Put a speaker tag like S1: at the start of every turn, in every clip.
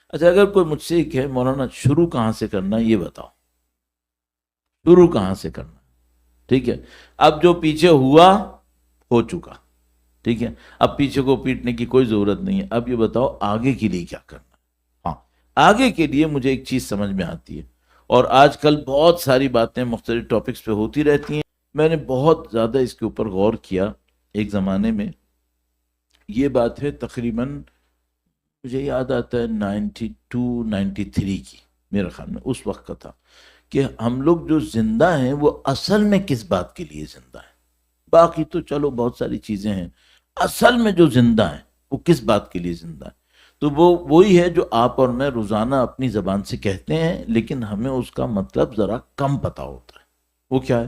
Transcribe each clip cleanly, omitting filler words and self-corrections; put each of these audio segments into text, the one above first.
S1: اچھا اگر کوئی مجھ سے کہے مولانا شروع کہاں سے کرنا ہے یہ بتاؤ، شروع کہاں سے کرنا ہے؟ ٹھیک ہے، اب جو پیچھے ہوا ہو چکا، ٹھیک ہے، اب پیچھے کو پیٹنے کی کوئی ضرورت نہیں ہے، اب یہ بتاؤ آگے کے لیے کیا کرنا ہے؟ ہاں، آگے کے لیے مجھے ایک چیز سمجھ میں آتی ہے، اور آج کل بہت ساری باتیں مختلف ٹاپکس پہ ہوتی رہتی ہیں، میں نے بہت زیادہ اس کے اوپر غور کیا ایک زمانے میں، یہ بات ہے تقریباً مجھے یاد آتا ہے 92-93 کی، میرے خیال میں اس وقت کا تھا، کہ ہم لوگ جو زندہ ہیں وہ اصل میں کس بات کے لیے زندہ ہیں؟ باقی تو چلو بہت ساری چیزیں ہیں، اصل میں جو زندہ ہیں وہ کس بات کے لیے زندہ ہیں؟ تو وہ وہی ہے جو آپ اور میں روزانہ اپنی زبان سے کہتے ہیں، لیکن ہمیں اس کا مطلب ذرا کم پتہ ہوتا ہے۔ وہ کیا ہے؟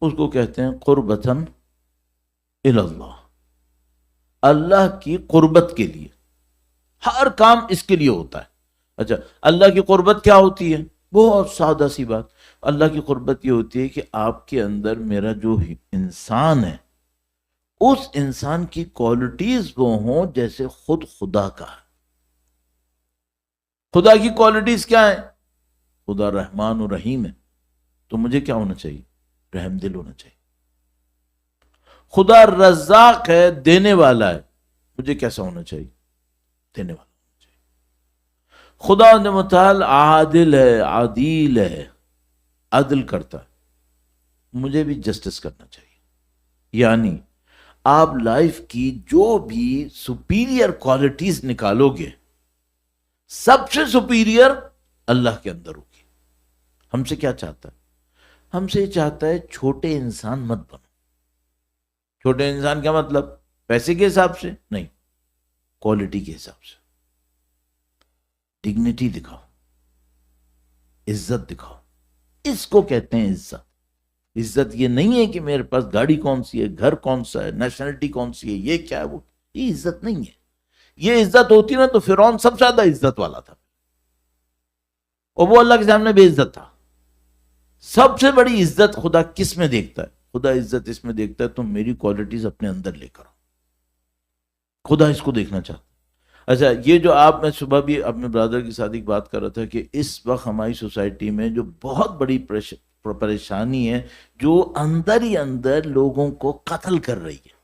S1: اس کو کہتے ہیں قربتاً اللہ، اللہ کی قربت کے لیے، ہر کام اس کے لیے ہوتا ہے۔ اچھا، اللہ کی قربت کیا ہوتی ہے؟ بہت سادہ سی بات، اللہ کی قربت یہ ہوتی ہے کہ آپ کے اندر میرا جو انسان ہے، اس انسان کی کوالٹیز وہ ہوں جیسے خود خدا کا ہے۔ خدا کی کوالٹیز کیا ہیں؟ خدا رحمان و رحیم ہے، تو مجھے کیا ہونا چاہیے؟ رحم دل ہونا چاہیے۔ خدا رزاق ہے، دینے والا ہے، مجھے کیسا ہونا چاہیے؟ دینے والا ہونا چاہیے۔ خدا متعال عادل ہے، عادل ہے، عدل کرتا ہے، مجھے بھی جسٹس کرنا چاہیے۔ یعنی آپ لائف کی جو بھی سپیریئر کوالٹیز نکالو گے، سب سے سپیریئر اللہ کے اندر ہوگی۔ ہم سے کیا چاہتا ہے؟ ہم سے یہ چاہتا ہے چھوٹے انسان مت بنو۔ چھوٹے انسان کیا مطلب؟ پیسے کے حساب سے نہیں، کوالٹی کے حساب سے۔ ڈگنیٹی دکھاؤ، عزت دکھاؤ، اس کو کہتے ہیں عزت۔ عزت یہ نہیں ہے کہ میرے پاس گاڑی کون سی ہے، گھر کون سا ہے، نیشنلٹی کون سی ہے، یہ کیا ہے، وہ یہ عزت نہیں ہے۔ یہ عزت ہوتی نا تو فرعون سب سے زیادہ عزت والا تھا، اور وہ اللہ کے سامنے بے عزت تھا۔ سب سے بڑی عزت خدا کس میں دیکھتا ہے؟ خدا عزت اس میں دیکھتا ہے تم میری کوالٹیز اپنے اندر لے کر آؤ۔ خدا اس کو دیکھنا چاہتا ہے۔ اچھا، یہ جو آپ، میں صبح بھی اپنے برادر کے ساتھ ایک بات کر رہا تھا کہ اس وقت ہماری سوسائٹی میں جو بہت بڑی پریشانی ہے، جو اندر ہی اندر لوگوں کو قتل کر رہی ہے،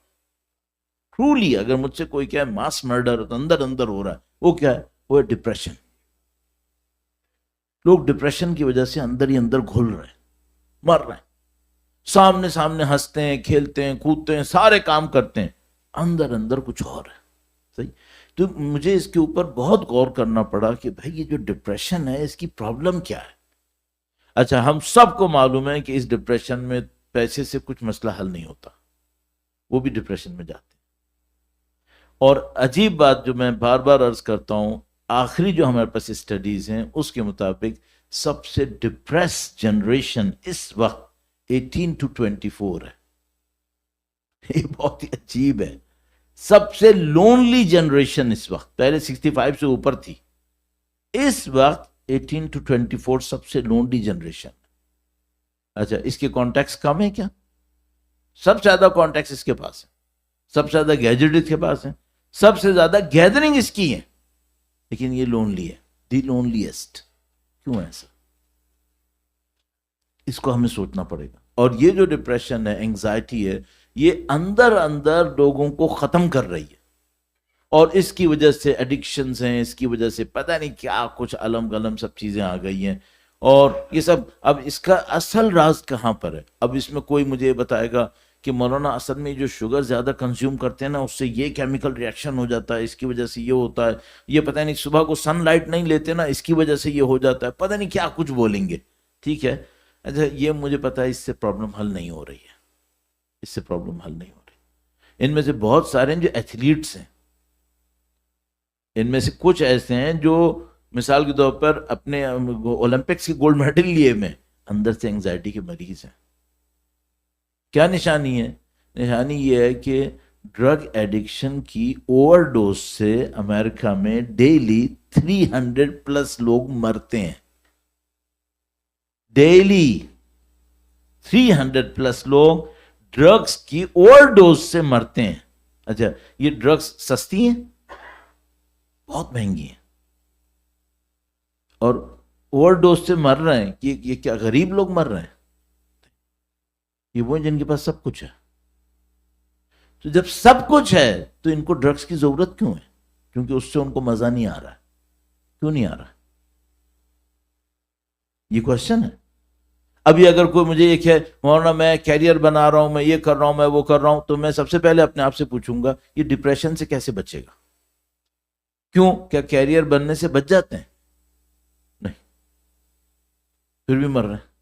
S1: ٹرولی اگر مجھ سے کوئی کہے ماس مرڈر اندر اندر ہو رہا ہے، وہ کیا ہے؟ وہ ہے ڈپریشن۔ لوگ ڈپریشن کی وجہ سے اندر ہی اندر گھل رہے ہیں، مر رہے ہیں۔ سامنے سامنے ہنستے ہیں، کھیلتے ہیں، کودتے ہیں، سارے کام کرتے ہیں، اندر اندر کچھ اور ہے۔ صحیح؟ تو مجھے اس کے اوپر بہت غور کرنا پڑا کہ بھائی یہ جو ڈپریشن ہے اس کی پرابلم کیا ہے؟ اچھا، ہم سب کو معلوم ہے کہ اس ڈپریشن میں پیسے سے کچھ مسئلہ حل نہیں ہوتا، وہ بھی ڈپریشن میں جاتے ہیں۔ اور عجیب بات جو میں بار بار عرض کرتا ہوں، آخری جو ہمارے پاس اسٹڈیز ہیں اس کے مطابق سب سے ڈپریس جنریشن اس وقت 18 to 24 ہے۔ یہ بہت ہی عجیب ہے، سب سے لونلی جنریشن اس وقت، پہلے 65 سے اوپر تھی، اس وقت 18 to 24 سب سے لونلی جنریشن۔ اچھا، اس کے کانٹیکس کم ہے کیا؟ سب سے زیادہ کانٹیکس اس کے پاس ہے، سب سے زیادہ گیجٹ اس کے پاس ہے، سب سے زیادہ گیدرنگ اس کی ہے، لیکن یہ لونلی ہے، دی لونلیسٹ۔ کیوں ایسا؟ اس کو ہمیں سوچنا پڑے گا۔ اور یہ جو ڈپریشن ہے، انگزائٹی ہے، یہ اندر اندر لوگوں کو ختم کر رہی ہے، اور اس کی وجہ سے ایڈکشنز ہیں، اس کی وجہ سے پتہ نہیں کیا کچھ علم گلم سب چیزیں آ گئی ہیں، اور یہ سب۔ اب اس کا اصل راز کہاں پر ہے؟ اب اس میں کوئی مجھے بتائے گا کہ مولانا اصل میں جو شوگر زیادہ کنزیوم کرتے ہیں نا، اس سے یہ کیمیکل ریاکشن ہو جاتا ہے، اس کی وجہ سے یہ ہوتا ہے، یہ پتہ نہیں صبح کو سن لائٹ نہیں لیتے نا، اس کی وجہ سے یہ ہو جاتا ہے، پتہ نہیں کیا کچھ بولیں گے، ٹھیک ہے۔ اچھا، یہ مجھے پتا ہے اس سے پرابلم حل نہیں ہو رہی ہے، اس سے پرابلم حل نہیں ہو رہی۔ ان میں سے بہت سارے ہیں جو ایتھلیٹس ہیں، ان میں سے کچھ ایسے ہیں جو مثال کے طور پر اپنے اولمپکس کے گولڈ میڈل لیے میں اندر سے انگزائٹی کے مریض ہیں۔ کیا نشانی ہے؟ نشانی یہ ہے کہ ڈرگ ایڈکشن کی اوور ڈوز سے امریکہ میں ڈیلی 300+ لوگ مرتے ہیں، ڈیلی 300+ لوگ ڈرگز کی اوور ڈوز سے مرتے ہیں۔ اچھا، یہ ڈرگز سستی ہیں؟ بہت مہنگی ہیں۔ اور اوور ڈوز سے مر رہے ہیں. یہ کیا غریب لوگ مر رہے ہیں؟ یہ وہ جن کے پاس سب کچھ ہے. تو جب سب کچھ ہے تو ان کو ڈرگس کی ضرورت کیوں ہے؟ کیونکہ اس سے ان کو مزہ نہیں آ رہا ہے. کیوں نہیں آ رہا؟ یہ کوشچن ہے. ابھی اگر کوئی مجھے یہ کہ مولانا میں کیریئر بنا رہا ہوں، میں یہ کر رہا ہوں، میں وہ کر رہا ہوں، تو میں سب سے پہلے اپنے آپ سے پوچھوں گا یہ ڈپریشن سے کیسے بچے گا؟ کیوں؟ کیا کیریئر بننے سے بچ جاتے ہیں؟ نہیں، پھر بھی مر رہے ہیں.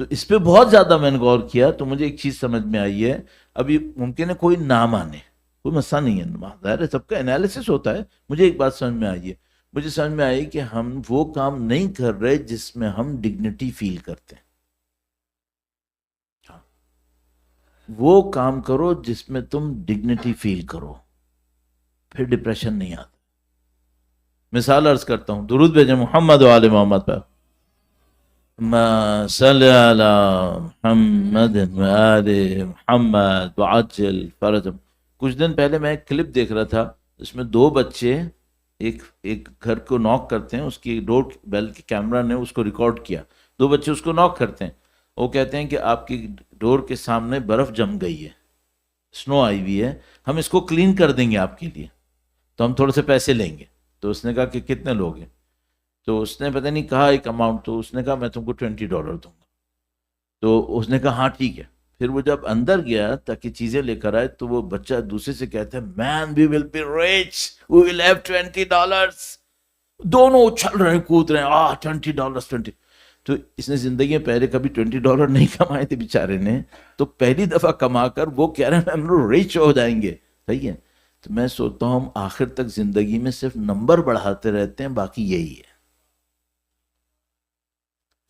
S1: تو اس پہ بہت زیادہ میں نے غور کیا تو مجھے ایک چیز سمجھ میں آئی ہے. ابھی ممکن ہے کوئی نہ مانے، کوئی مسئلہ نہیں ہے، ظاہر ہے سب کا انالیسس ہوتا ہے. مجھے ایک بات سمجھ میں آئی ہے، مجھے سمجھ میں آئی کہ ہم وہ کام نہیں کر رہے جس میں ہم ڈگنیٹی فیل کرتے ہیں. وہ کام کرو جس میں تم ڈگنیٹی فیل کرو، پھر ڈپریشن نہیں آتا. مثال عرض کرتا ہوں، درود بھیجیں محمد و آل محمد پر. ما صلی علی محمد و آل محمد وعجل فرجهم. کچھ دن پہلے میں ایک کلپ دیکھ رہا تھا، اس میں دو بچے ایک گھر کو ناک کرتے ہیں، اس کی ڈور بیل کے کیمرہ نے اس کو ریکارڈ کیا. دو بچے اس کو ناک کرتے ہیں، وہ کہتے ہیں کہ آپ کی ڈور کے سامنے برف جم گئی ہے، سنو آئی ہوئی ہے، ہم اس کو کلین کر دیں گے آپ کے لیے، تو ہم تھوڑے سے پیسے لیں گے. تو اس نے کہا کہ کتنے لوگ ہیں؟ تو اس نے پتہ نہیں کہا ایک اماؤنٹ، تو اس نے کہا میں تم کو $20 دوں گا. تو اس نے کہا ہاں ٹھیک ہے. پھر وہ جب اندر گیا تاکہ چیزیں لے کر آئے تو وہ بچہ دوسرے سے کہتا ہے man we will be rich we will have $20. دونوں اچھل رہے ہیں، کود رہے ہیں، $20 20. تو اس نے زندگی میں پہلے کبھی $20 نہیں کمائے تھے بیچارے نے، تو پہلی دفعہ کما کر وہ کہہ رہے ہیں ہم لوگ ریچ ہو جائیں گے. صحیح ہے. تو میں سوچتا ہوں ہم آخر تک زندگی میں صرف نمبر بڑھاتے رہتے ہیں، باقی یہی ہے.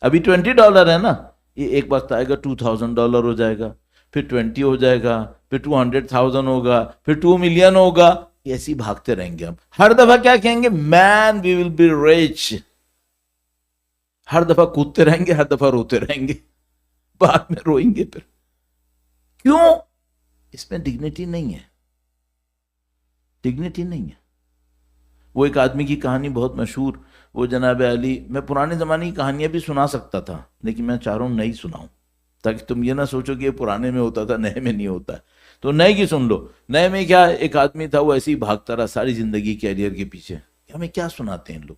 S1: ابھی $20 ہے نا، یہ ایک وقت آئے گا $2000 ہو جائے گا، پھر 20 ہو جائے گا، پھر 200,000 ہوگا، پھر 2 ملین ہوگا. ایسے ہی بھاگتے رہیں گے ہم. ہر دفعہ کیا کہیں گے؟ مین وی ول بی ریچ. ہر دفعہ کودتے رہیں گے، ہر دفعہ روتے رہیں گے، بعد میں روئیں گے. پھر کیوں؟ اس میں ڈگنیٹی نہیں ہے، ڈگنیٹی نہیں ہے. وہ ایک آدمی کی کہانی بہت مشہور، وہ جناب علی، میں پرانے زمانے کی کہانیاں بھی سنا سکتا تھا لیکن میں چاہ رہا ہوں نئی سناؤں تاکہ تم یہ نہ سوچو کہ یہ پرانے میں ہوتا تھا نئے میں نہیں ہوتا. تو نئے کی سن لو. نئے میں کیا، ایک آدمی تھا وہ ایسے ہی بھاگتا رہا ساری زندگی کیریئر کے پیچھے. ہمیں کیا سناتے ہیں لوگ؟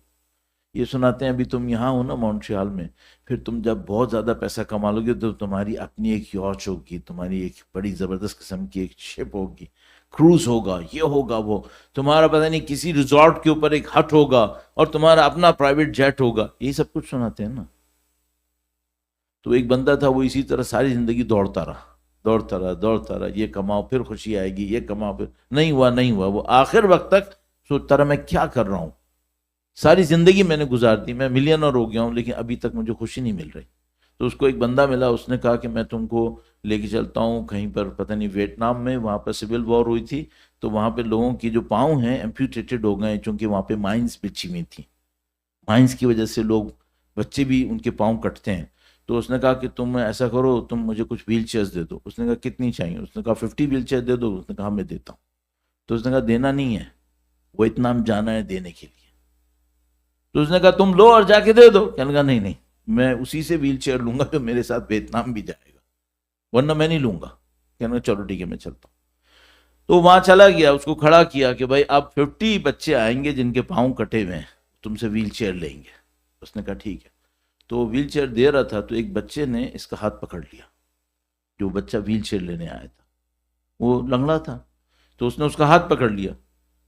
S1: یہ سناتے ہیں ابھی تم یہاں ہو نا مونٹریال میں، پھر تم جب بہت زیادہ پیسہ کما لو گے تو تمہاری اپنی ایک یاچ ہوگی، تمہاری ایک بڑی زبردست قسم کی ایک شپ ہوگی، کروز ہوگا، یہ ہوگا وہ، تمہارا پتہ نہیں کسی ریزورٹ کے اوپر ایک ہٹ ہوگا، اور تمہارا اپنا پرائیویٹ جیٹ ہوگا. یہی سب کچھ سناتے ہیں نا. تو ایک بندہ تھا وہ اسی طرح ساری زندگی دوڑتا رہا، یہ کماؤ پھر خوشی آئے گی، یہ کماؤ پھر نہیں ہوا. وہ آخر وقت تک سوچتا رہا میں کیا کر رہا ہوں، ساری زندگی میں نے گزار دی، میں ملینر ہو گیا ہوں لیکن ابھی تک مجھے خوشی نہیں مل رہی. تو اس کو ایک بندہ ملا، اس نے کہا کہ میں تم کو لے کے چلتا ہوں کہیں پر، پتہ نہیں ویتنام میں، وہاں پر سول وار ہوئی تھی تو وہاں پہ لوگوں کی جو پاؤں ہیں ایمپیوٹیٹڈ ہو گئے چونکہ وہاں پہ مائنز بچھی ہوئی تھیں. مائنز کی وجہ سے لوگ، بچے بھی ان کے پاؤں کٹتے ہیں. تو اس نے کہا کہ تم ایسا کرو، تم مجھے کچھ ویل چیئرز دے دو. اس نے کہا کتنی چاہیے؟ اس نے کہا 50 ویل چیئر دے دو. اس نے کہا میں دیتا ہوں. تو اس نے کہا دینا نہیں ہے، ویتنام جانا ہے دینے کے لیے. تو اس نے کہا تم لو اور جا کے دے دو. کہنے لگا نہیں میں اسی سے ویل چیئر لوں گا جو میرے ساتھ ویتنام بھی جائے گا، ورنہ میں نہیں لوں گا. کہنے لگا چلو ٹھیک ہے میں چلتا ہوں. تو وہاں چلا گیا، اس کو کھڑا کیا کہ بھائی اب 50 بچے آئیں گے جن کے پاؤں کٹے ہوئے ہیں، تم سے ویل چیئر لیں گے. اس نے کہا ٹھیک ہے. تو ویل چیئر دے رہا تھا تو ایک بچے نے اس کا ہاتھ پکڑ لیا، جو بچہ ویل چیئر لینے آیا تھا وہ لنگڑا تھا. تو اس نے اس کا ہاتھ پکڑ لیا.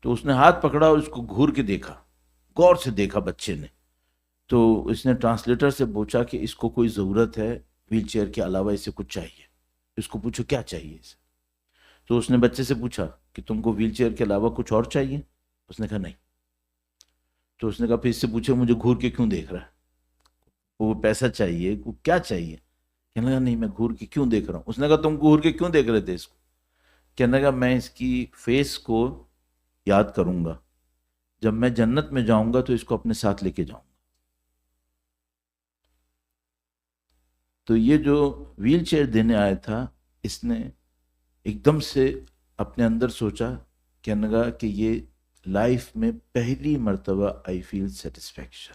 S1: تو اس نے ہاتھ پکڑا اور اس کو گھور کے دیکھا، غور سے دیکھا بچے نے. تو اس نے ٹرانسلیٹر سے پوچھا کہ اس کو کوئی ضرورت ہے ویل چیئر کے علاوہ، اسے کچھ چاہیے، اس کو پوچھو کیا چاہیے اسے. تو اس نے بچے سے پوچھا کہ تم کو ویل چیئر کے علاوہ کچھ اور چاہیے؟ اس نے کہا نہیں. تو اس نے کہا پھر اس سے پوچھو مجھے گھور کے کیوں دیکھ رہا ہے، وہ پیسہ چاہیے، وہ کیا چاہیے؟ کہنے لگا نہیں میں گھور کے کیوں دیکھ رہا ہوں. اس نے کہا تم گھور کے کیوں دیکھ رہے تھے اس کو؟ کہنے لگا میں اس کی فیس کو یاد کروں گا، جب میں جنت میں جاؤں گا تو اس کو اپنے ساتھ لے کے جاؤں گا. تو یہ جو ویل چیئر دینے آیا تھا، اس نے ایک دم سے اپنے اندر سوچا، کہنے لگا کہ یہ لائف میں پہلی مرتبہ آئی فیل سیٹسفیکشن.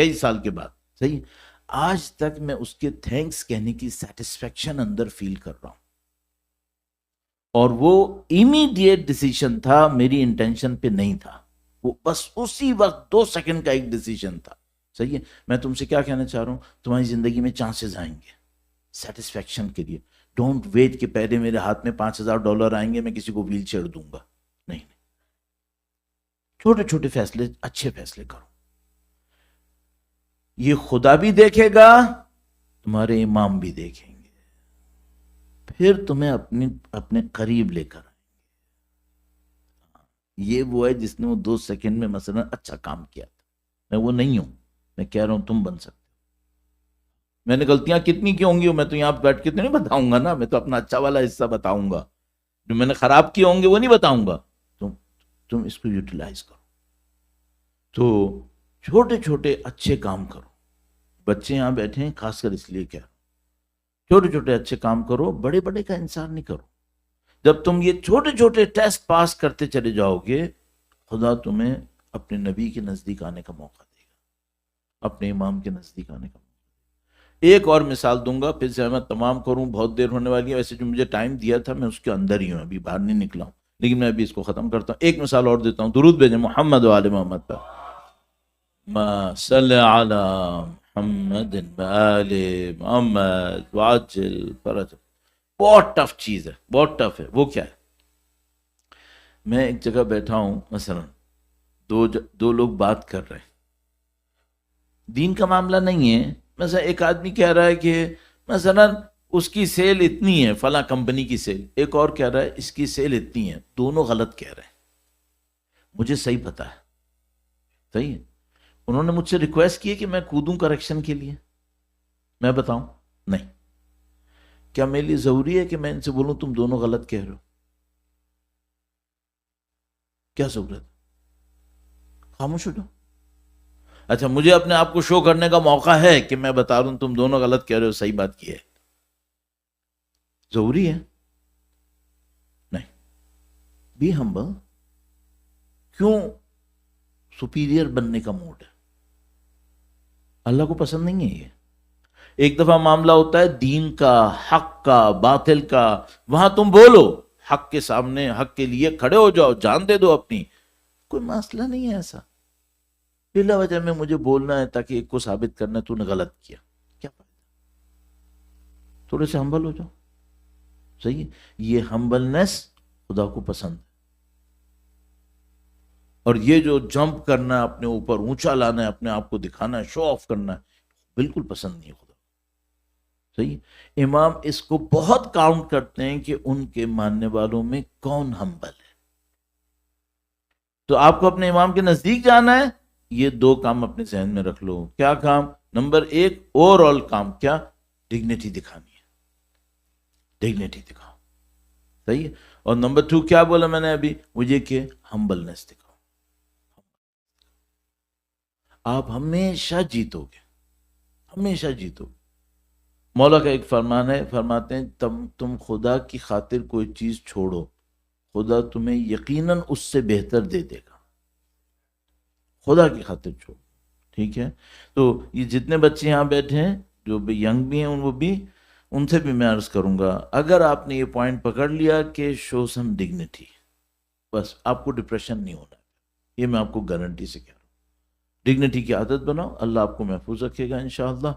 S1: کئی سال کے بعد. صحیح. آج تک میں اس کے تھینکس کہنے کی سیٹسفیکشن اندر فیل کر رہا ہوں. اور وہ امیڈیٹ ڈیسیشن تھا، میری انٹینشن پہ نہیں تھا، وہ بس اسی وقت 2 سیکنڈ کا ایک ڈیسیشن تھا. صحیح ہے. میں تم سے کیا کہنا چاہ رہا ہوں، تمہاری زندگی میں چانسز آئیں گے سیٹسفیکشن کے لیے. ڈونٹ ویٹ کہ پہلے میرے ہاتھ میں $5,000 آئیں گے میں کسی کو ویل چیئر دوں گا. نہیں، چھوٹے چھوٹے فیصلے، اچھے فیصلے کرو. یہ خدا بھی دیکھے گا، تمہارے امام بھی دیکھیں گے، پھر تمہیں اپنے قریب لے کر آئیں گے. یہ وہ ہے جس نے وہ 2 سیکنڈ میں مثلا اچھا کام کیا تھا. میں وہ نہیں ہوں، میں کہہ رہا ہوں تم بن سکتے. میں نے غلطیاں کتنی کی ہوں گی میں تو یہاں بیٹھ کے تو نہیں بتاؤں گا نا. میں تو اپنا اچھا والا حصہ بتاؤں گا، جو میں نے خراب کیے ہوں گے وہ نہیں بتاؤں گا. تم اس کو یوٹیلائز کرو. تو چھوٹے چھوٹے اچھے کام کرو. بچے یہاں بیٹھے ہیں خاص کر اس لیے کہہ رہا ہوں، چھوٹے چھوٹے اچھے کام کرو، بڑے بڑے کا انتظار نہیں کرو. جب تم یہ چھوٹے چھوٹے ٹیسٹ پاس کرتے چلے جاؤ گے، خدا تمہیں اپنے نبی کے نزدیک آنے کا موقع دے گا، اپنے امام کے نزدیک آنے کا موقع. ایک اور مثال دوں گا، پھر سے میں تمام کروں، بہت دیر ہونے والی ہے. ویسے جو مجھے ٹائم دیا تھا میں اس کے اندر ہی ہوں، ابھی باہر نہیں نکلا ہوں، لیکن میں ابھی اس کو ختم کرتا ہوں. ایک مثال اور دیتا ہوں. درود بھیجیں محمد و آل محمد پر. ما صلی علی محمد و آل محمد وعجل فرج. بہت ٹف چیز ہے، بہت ٹف ہے. وہ کیا ہے؟ میں ایک جگہ بیٹھا ہوں، مثلا دو لوگ بات کر رہے ہیں، دین کا معاملہ نہیں ہے. مثلا ایک آدمی کہہ رہا ہے کہ مثلا اس کی سیل اتنی ہے، فلاں کمپنی کی سیل. ایک اور کہہ رہا ہے اس کی سیل اتنی ہے. دونوں غلط کہہ رہے ہیں. مجھے صحیح پتا ہے. صحیح ہے. انہوں نے مجھ سے ریکویسٹ کی کہ میں کودوں کریکشن کے لیے. میں بتاؤں نہیں. کیا میرے لیے ضروری ہے کہ میں ان سے بولوں تم دونوں غلط کہہ رہے ہو؟ کیا ضرورت؟ خاموش ہو جاؤ. اچھا مجھے اپنے آپ کو شو کرنے کا موقع ہے کہ میں بتا رہا ہوں تم دونوں غلط کہہ رہے ہو، صحیح بات کی ہے. ضروری ہے؟ نہیں. Be humble. کیوں؟ سپیریئر بننے کا موڈ ہے. اللہ کو پسند نہیں ہے یہ. ایک دفعہ معاملہ ہوتا ہے دین کا، حق کا، باطل کا، وہاں تم بولو، حق کے سامنے حق کے لیے کھڑے ہو جاؤ، جان دے دو اپنی. کوئی مسئلہ نہیں ہے ایسا. بلا وجہ میں مجھے بولنا ہے تاکہ ایک کو ثابت کرنا ہے تو نے غلط کیا. کیا فائدہ؟ تھوڑے سے ہمبل ہو جاؤ. صحیح. یہ ہمبلنس خدا کو پسند ہے. اور یہ جو جمپ کرنا ہے، اپنے اوپر اونچا لانا ہے، اپنے آپ کو دکھانا ہے، شو آف کرنا ہے، بالکل پسند نہیں ہے خدا. صحیح. امام اس کو بہت کاؤنٹ کرتے ہیں کہ ان کے ماننے والوں میں کون ہمبل ہے. تو آپ کو اپنے امام کے نزدیک جانا ہے. یہ 2 کام اپنے ذہن میں رکھ لو. کیا کام؟ نمبر 1 اوور آل کام کیا؟ ڈگنیٹی دکھانی ہے. ڈگنیٹی دکھاؤ. صحیح ہے. اور نمبر 2 کیا بولا میں نے ابھی؟ مجھے کہ ہمبلنس دکھاؤ. آپ ہمیشہ جیتو گے، ہمیشہ جیتو گے. مولا کا ایک فرمان ہے، فرماتے ہیں تم خدا کی خاطر کوئی چیز چھوڑو، خدا تمہیں یقیناً اس سے بہتر دے دے گا. خدا کی خاطر چھوڑو. ٹھیک ہے. تو یہ جتنے بچے یہاں بیٹھے ہیں جو ینگ بھی ہیں، وہ بھی، ان سے بھی میں عرض کروں گا، اگر آپ نے یہ پوائنٹ پکڑ لیا کہ شو سم ڈگنیٹی، بس آپ کو ڈپریشن نہیں ہونا. یہ میں آپ کو گارنٹی سے کہہ رہا ہوں. ڈگنیٹی کی عادت بناؤ، اللہ آپ کو محفوظ رکھے گا انشاءاللہ.